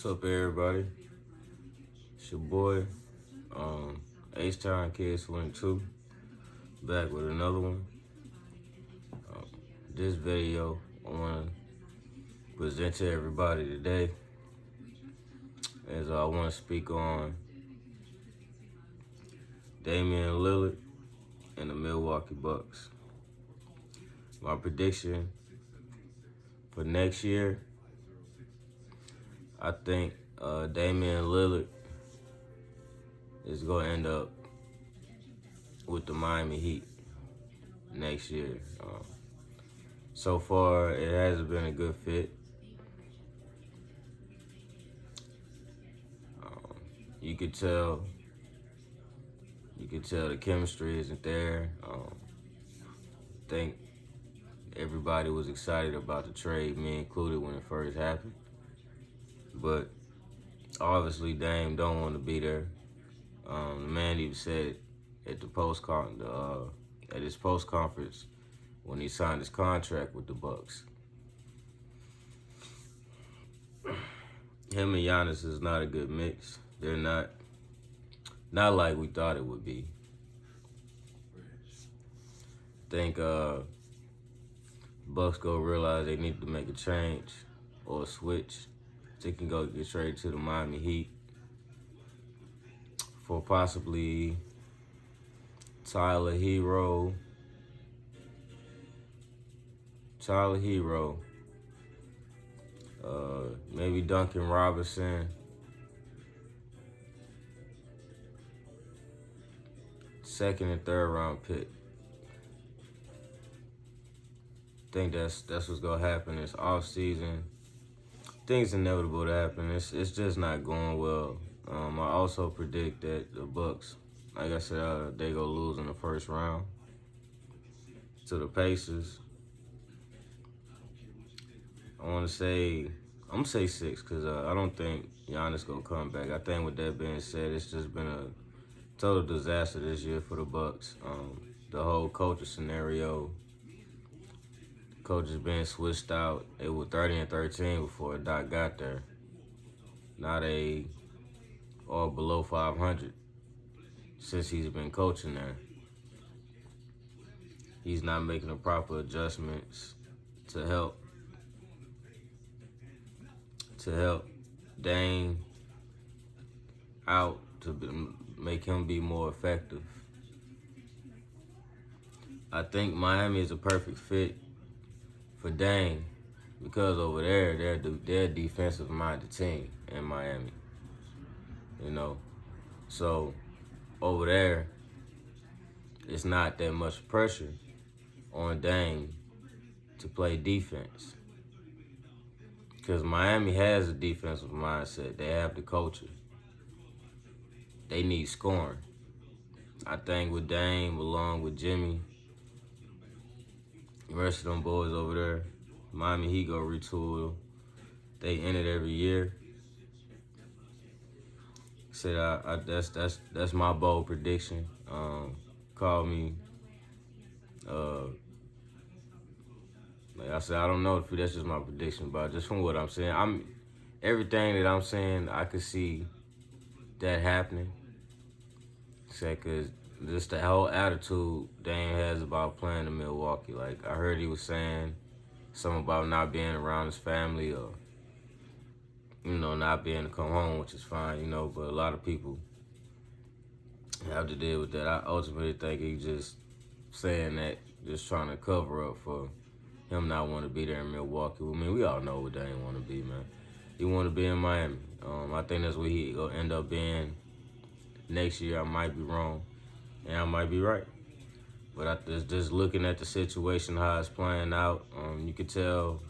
What's up, everybody? It's your boy, H-Town Kid Swing 2, back with another one. This video I want to present to everybody today is I want to speak on Damian Lillard and the Milwaukee Bucks. My prediction for next year, I think Damian Lillard is going to end up with the Miami Heat next year. So far, it hasn't been a good fit. You could tell the chemistry isn't there. I think everybody was excited about the trade, me included, when it first happened. But obviously, Dame don't want to be there. The man even said at his post conference when he signed his contract with the Bucks. Him and Giannis is not a good mix. They're not like we thought it would be. I think Bucks go realize they need to make a change or a switch. They can go get traded to the Miami Heat for possibly Tyler Hero, maybe Duncan Robinson, second and third round pick. I think that's what's gonna happen this off season. Things inevitable to happen. It's just not going well. I also predict that the Bucks, like I said, they go lose in the first round to the Pacers. I'm gonna say 6 because I don't think Giannis gonna come back. I think with that being said, it's just been a total disaster this year for the Bucks. The whole coaching scenario. Coaches being switched out. They were 30-13 before Doc got there. Now they are below 500 since he's been coaching there. He's not making the proper adjustments to help Dame out to make him be more effective. I think Miami is a perfect fit for Dame because over there they're a defensive-minded team in Miami. So over there it's not that much pressure on Dame to play defense. Because Miami has a defensive mindset. They have the culture. They need scoring. I think with Dame, along with Jimmy, the rest of them boys over there, Miami Heat go retool. They in it every year. Said that's my bold prediction. Call me. Like I said, I don't know if that's just my prediction, but just from what I'm saying, everything that I'm saying, I could see that happening. Say, cause just the whole attitude Dame has about playing in Milwaukee. Like I heard he was saying something about not being around his family or not being able to come home, which is fine, but a lot of people have to deal with that. I ultimately think he's just saying that, just trying to cover up for him not want to be there in Milwaukee. I mean, we all know what Dame want to be, man. He want to be in Miami. I think that's where he gonna end up being next year. I might be wrong, and I might be right. But just looking at the situation, how it's playing out, you could tell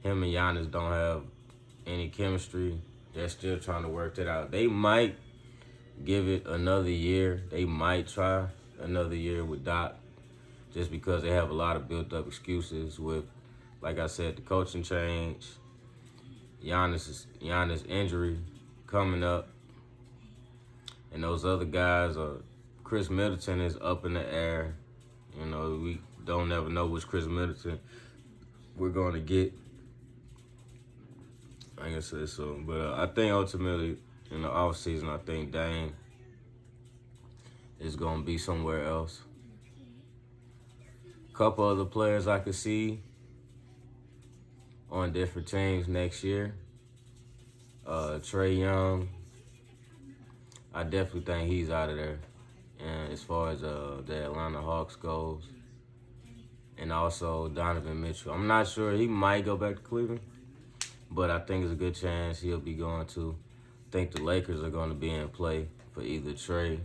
him and Giannis don't have any chemistry. They're still trying to work that out. They might give it another year. They might try another year with Doc, just because they have a lot of built-up excuses with, like I said, the coaching change, Giannis injury coming up, and those other guys Chris Middleton is up in the air. We don't ever know which Chris Middleton we're going to get. I guess so. But I think ultimately in the offseason, I think Dame is going to be somewhere else. Couple other players I could see on different teams next year. Trae Young, I definitely think he's out of there. And as far as the Atlanta Hawks goes, and also Donovan Mitchell, I'm not sure. He might go back to Cleveland, but I think there's a good chance he'll be going to. I think the Lakers are going to be in play for either Trae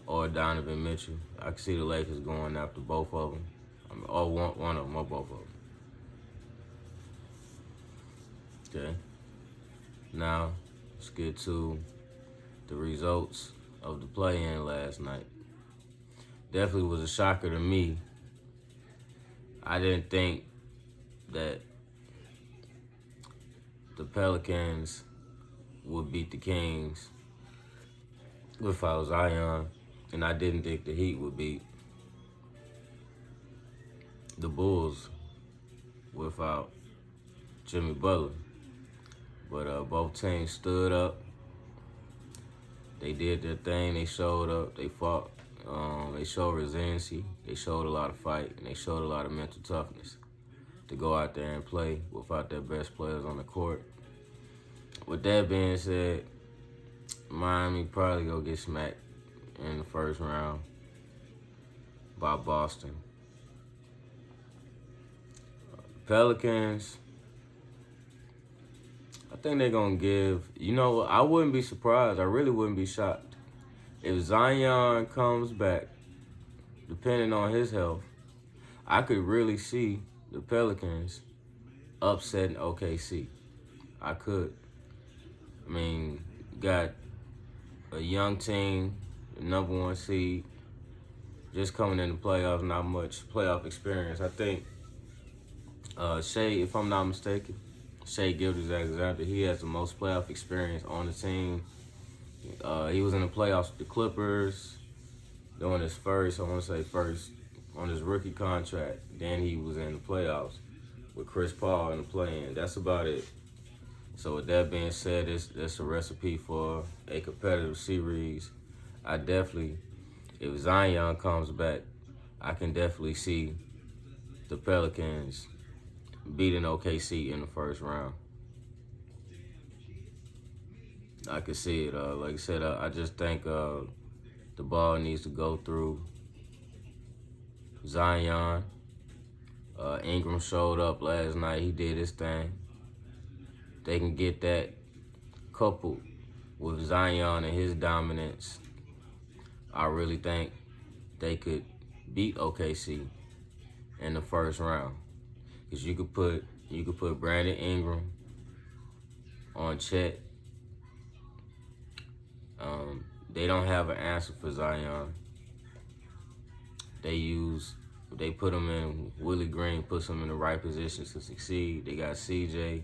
or Donovan Mitchell. I can see the Lakers going after both of them, or one of them, or both of them. Okay. Now, let's get to the results of the play-in last night. Definitely was a shocker to me. I didn't think that the Pelicans would beat the Kings without Zion, and I didn't think the Heat would beat the Bulls without Jimmy Butler. But both teams stood up. They did their thing. They showed up. They fought. They showed resiliency. They showed a lot of fight, and they showed a lot of mental toughness to go out there and play without their best players on the court. With that being said, Miami probably go get smacked in the first round by Boston. Pelicans, I think they're going to give, I wouldn't be surprised. I really wouldn't be shocked. If Zion comes back, depending on his health, I could really see the Pelicans upsetting OKC. I could. I mean, got a young team, the number one seed, just coming in the playoffs, not much playoff experience. I think Shea, if I'm not mistaken, Shea Gilgeous-Alexander, he has the most playoff experience on the team. He was in the playoffs with the Clippers doing his first, on his rookie contract. Then he was in the playoffs with Chris Paul in the play-in. That's about it. So with that being said, that's a recipe for a competitive series. If Zion comes back, I can definitely see the Pelicans beating OKC in the first round. I can see it. Like I said, I just think the ball needs to go through Zion. Ingram showed up last night. He did his thing. They can get that coupled with Zion and his dominance. I really think they could beat OKC in the first round. Because you could put Brandon Ingram on Chet. They don't have an answer for Zion. They put him in, Willie Green puts him in the right positions to succeed. They got CJ.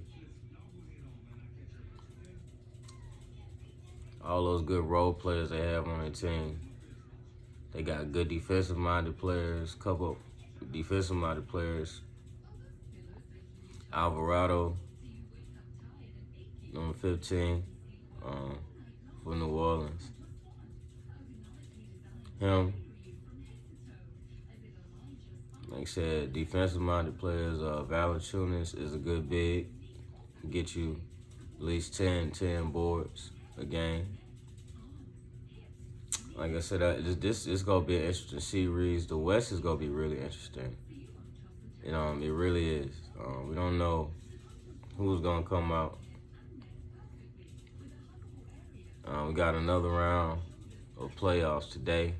All those good role players they have on their team. They got good defensive-minded players, couple defensive-minded players. Alvarado, number 15, for New Orleans. Him, like I said, defensive-minded players. Valanciunas is a good big. Get you at least 10 boards a game. Like I said, this is going to be an interesting series. The West is going to be really interesting. It really is. We don't know who's going to come out. We got another round of playoffs today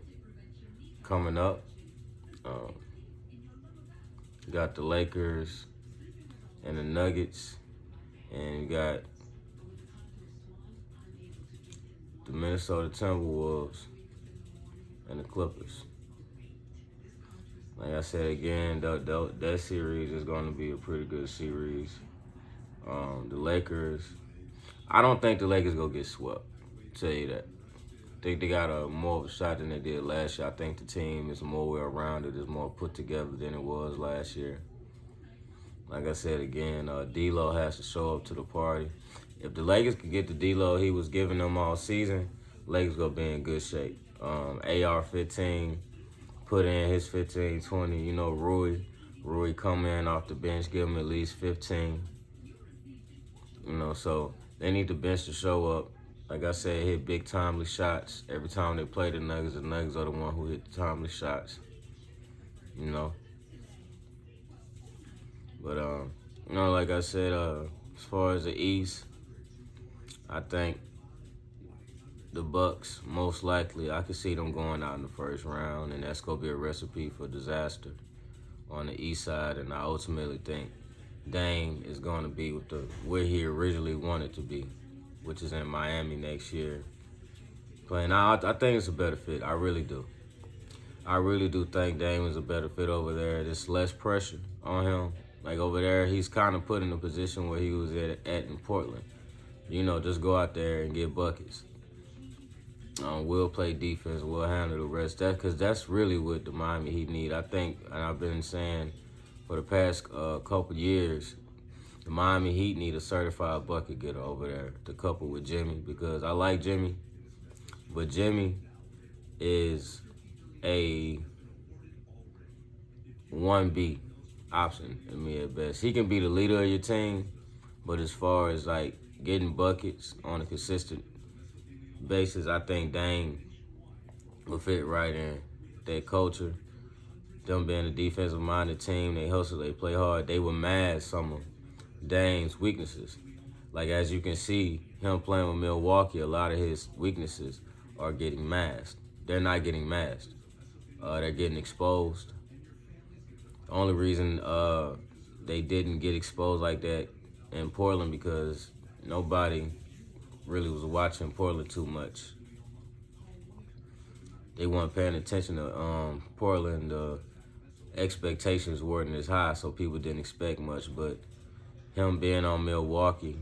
coming up. We got the Lakers and the Nuggets, and we got the Minnesota Timberwolves and the Clippers. Like I said again, that series is going to be a pretty good series. The Lakers, I don't think the Lakers going to get swept. I'll tell you that. I think they got a more of a shot than they did last year. I think the team is more well-rounded, is more put together than it was last year. Like I said again, D-Lo has to show up to the party. If the Lakers could get the D-Lo he was giving them all season, Lakers gonna be in good shape. AR-15, put in his 15, 20. You know, Rui come in off the bench, give him at least 15. You know, so they need the bench to show up. Like I said, hit big timely shots. Every time they play the Nuggets are the one who hit the timely shots. You know. But you know, like I said, as far as the East, I think the Bucks most likely I could see them going out in the first round, and that's gonna be a recipe for disaster on the East side. And I ultimately think Dame is going to be with where he originally wanted to be, which is in Miami next year. Playing, I think it's a better fit. I really do. I really do think Dame is a better fit over there. There's less pressure on him. Like over there, he's kind of put in a position where he was at in Portland. You know, just go out there and get buckets. We'll play defense. We'll handle the rest. Because that's really what the Miami Heat need. I think, and I've been saying for the past couple years, the Miami Heat need a certified bucket getter over there to couple with Jimmy, because I like Jimmy, but Jimmy is a 1B option to me at best. He can be the leader of your team, but as far as like getting buckets on a consistent basis, I think Dame will fit right in that culture. Them being a defensive-minded team, they hustle, they play hard. They will mask some of Dame's weaknesses. Like, as you can see, him playing with Milwaukee, a lot of his weaknesses are getting masked. They're not getting masked. They're getting exposed. The only reason they didn't get exposed like that in Portland because nobody really was watching Portland too much. They weren't paying attention to Portland. Expectations weren't as high, so people didn't expect much. But him being on Milwaukee,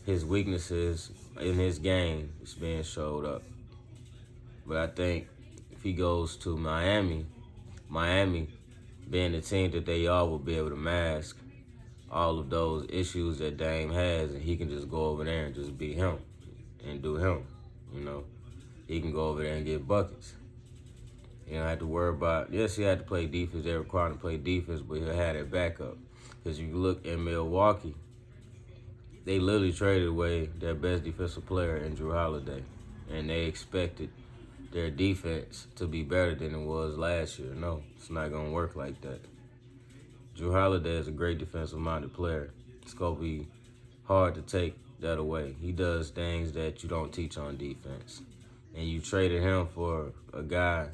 his weaknesses in his game is being showed up. But I think if he goes to Miami being the team that they are will be able to mask all of those issues that Dame has, and he can just go over there and just be him and do him. You know, he can go over there and get buckets. You don't have to worry about, yes, he had to play defense. They required him to play defense, but he'll have that backup. Because you look in Milwaukee, they literally traded away their best defensive player in Jrue Holiday. And they expected their defense to be better than it was last year. No, it's not going to work like that. Jrue Holiday is a great defensive-minded player. It's going to be hard to take that away. He does things that you don't teach on defense. And you traded him for a guy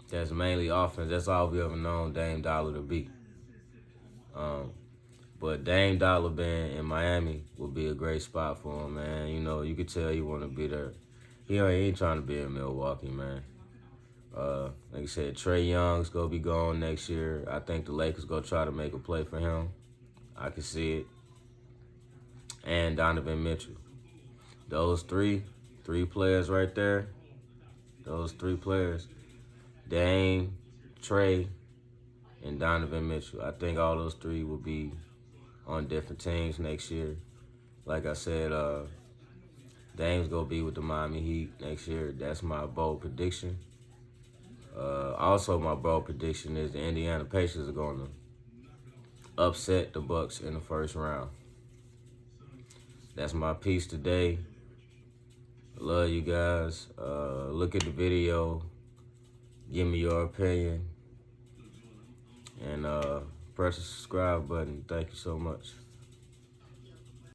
that's mainly offense. That's all we ever known Dame Dollar to be. But Dame Dollar being in Miami would be a great spot for him, man. You know, you could tell he want to be there. He ain't trying to be in Milwaukee, man. Like I said, Trae Young's going to be gone next year. I think the Lakers going to try to make a play for him. I can see it. And Donovan Mitchell. Those three players right there, those three players, Dame, Trae, and Donovan Mitchell. I think all those three will be on different teams next year. Like I said, Dame's going to be with the Miami Heat next year. That's my bold prediction. Also, my bold prediction is the Indiana Pacers are going to upset the Bucks in the first round. That's my piece today. Love you guys. Look at the video. Give me your opinion. And press the subscribe button. Thank you so much.